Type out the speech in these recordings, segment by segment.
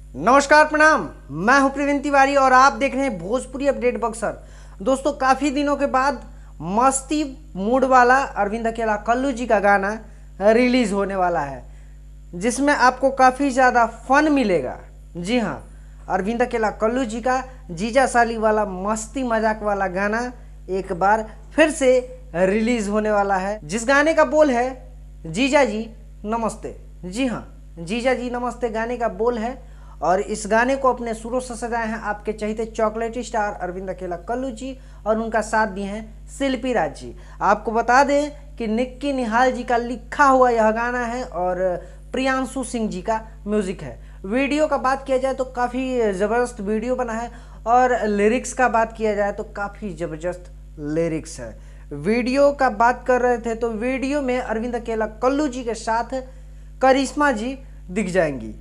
नमस्कार प्रणाम। मैं हूं प्रवीण तिवारी और आप देख रहे हैं भोजपुरी अपडेट बक्सर। दोस्तों, काफ़ी दिनों के बाद मस्ती मूड वाला अरविंद अकेला कल्लू जी का गाना रिलीज होने वाला है, जिसमें आपको काफ़ी ज़्यादा फन मिलेगा। जी हाँ, अरविंद अकेला कल्लू जी का जीजा साली वाला मस्ती मजाक वाला गाना एक बार फिर से रिलीज होने वाला है, जिस गाने का बोल है जीजा जी नमस्ते। जी हाँ, जीजा जी नमस्ते गाने का बोल है और इस गाने को अपने सुरों से सजाए हैं आपके चहेते चॉकलेटी स्टार अरविंद अकेला कल्लू जी और उनका साथ दिए हैं शिल्पी राज जी। आपको बता दें कि निक्की निहाल जी का लिखा हुआ यह गाना है और प्रियांशु सिंह जी का म्यूजिक है। वीडियो का बात किया जाए तो काफ़ी ज़बरदस्त वीडियो बना है और लिरिक्स का बात किया जाए तो काफ़ी ज़बरदस्त लिरिक्स है। वीडियो का बात कर रहे थे तो वीडियो में अरविंद अकेला कल्लू जी के साथ करिश्मा जी दिख जाएंगी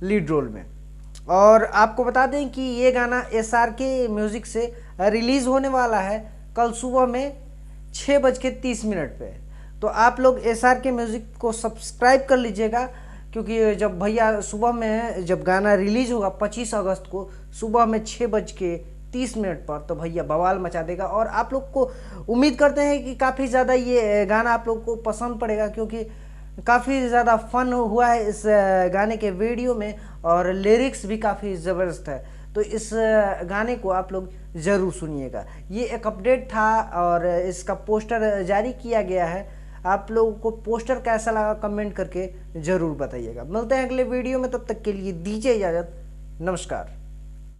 लीड रोल में। और आपको बता दें कि ये गाना SRK म्यूज़िक से रिलीज़ होने वाला है कल सुबह में 6:30 पे। तो आप लोग SRK म्यूज़िक को सब्सक्राइब कर लीजिएगा, क्योंकि जब भैया सुबह में जब गाना रिलीज़ होगा 25 अगस्त को सुबह में 6:30 पर, तो भैया बवाल मचा देगा। और आप लोग को उम्मीद करते हैं कि काफ़ी ज़्यादा ये गाना आप लोग को पसंद पड़ेगा, क्योंकि काफ़ी ज़्यादा फन हुआ है इस गाने के वीडियो में और लिरिक्स भी काफ़ी ज़बरदस्त है। तो इस गाने को आप लोग ज़रूर सुनिएगा। ये एक अपडेट था और इसका पोस्टर जारी किया गया है। आप लोगों को पोस्टर कैसा लगा कमेंट करके ज़रूर बताइएगा। मिलते हैं अगले वीडियो में, तब तक के लिए दीजिए इजाज़त। नमस्कार।